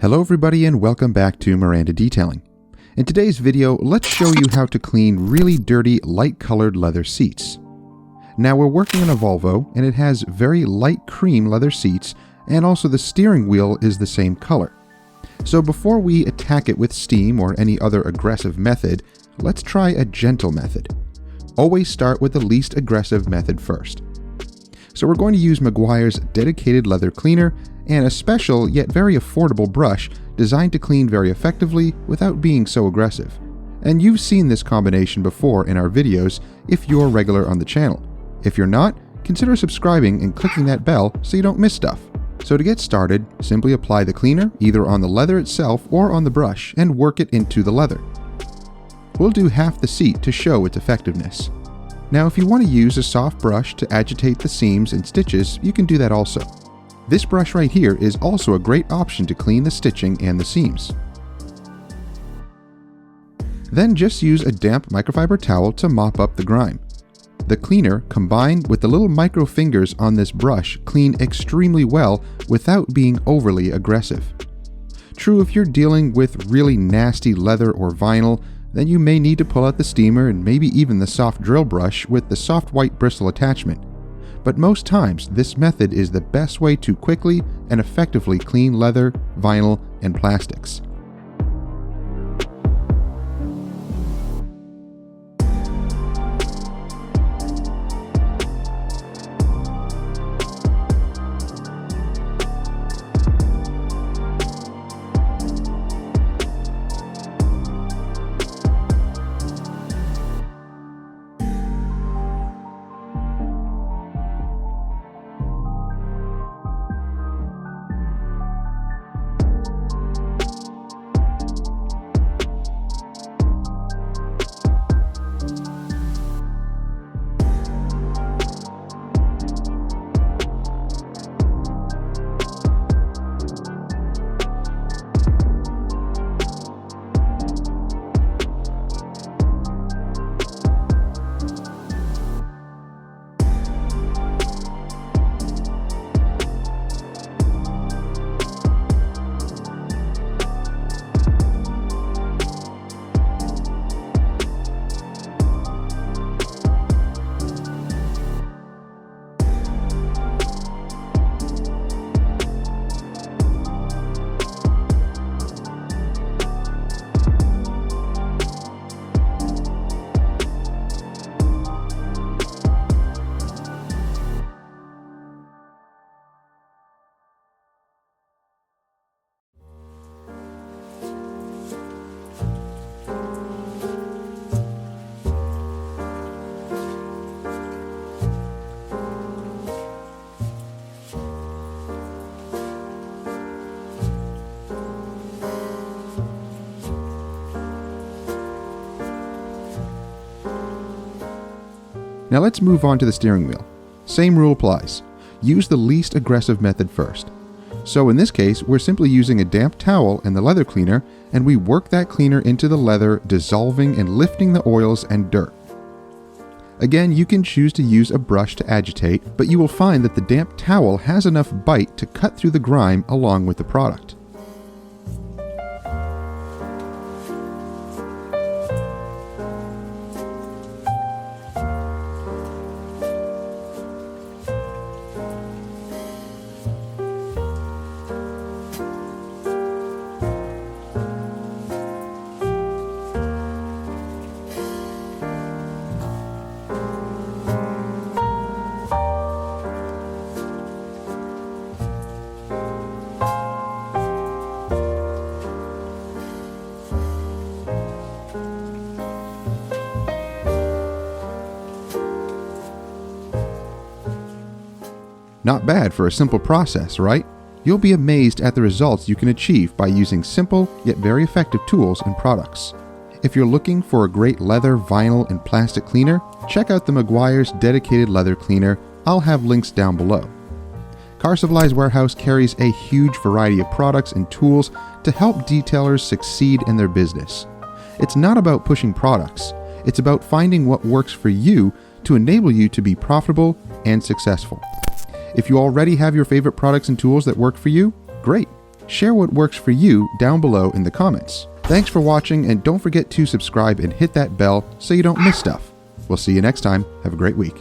Hello everybody and welcome back to Miranda Detailing. In today's video, let's show you how to clean really dirty light colored leather seats. Now we're working on a Volvo and it has very light cream leather seats, and also the steering wheel is the same color. So before we attack it with steam or any other aggressive method, let's try a gentle method. Always start with the least aggressive method first. So we're going to use Meguiar's dedicated leather cleaner and a special yet very affordable brush designed to clean very effectively without being so aggressive. And you've seen this combination before in our videos if you're regular on the channel. If you're not, consider subscribing and clicking that bell so you don't miss stuff. So to get started, simply apply the cleaner either on the leather itself or on the brush and work it into the leather. We'll do half the seat to show its effectiveness. Now if you want to use a soft brush to agitate the seams and stitches, you can do that also. This brush right here is also a great option to clean the stitching and the seams. Then just use a damp microfiber towel to mop up the grime. The cleaner, combined with the little micro fingers on this brush, clean extremely well without being overly aggressive. True, if you're dealing with really nasty leather or vinyl, then you may need to pull out the steamer and maybe even the soft drill brush with the soft white bristle attachment. But most times, this method is the best way to quickly and effectively clean leather, vinyl, and plastics. Now let's move on to the steering wheel. Same rule applies. Use the least aggressive method first. So in this case, we're simply using a damp towel and the leather cleaner, and we work that cleaner into the leather, dissolving and lifting the oils and dirt. Again, you can choose to use a brush to agitate, but you will find that the damp towel has enough bite to cut through the grime along with the product. Not bad for a simple process, right? You'll be amazed at the results you can achieve by using simple yet very effective tools and products. If you're looking for a great leather, vinyl, and plastic cleaner, check out the Meguiar's dedicated leather cleaner. I'll have links down below. Car Supplies Warehouse carries a huge variety of products and tools to help detailers succeed in their business. It's not about pushing products, it's about finding what works for you to enable you to be profitable and successful. If you already have your favorite products and tools that work for you, great. share what works for you down below in the comments. Thanks for watching, and don't forget to subscribe and hit that bell so you don't miss stuff. We'll see you next time. Have a great week.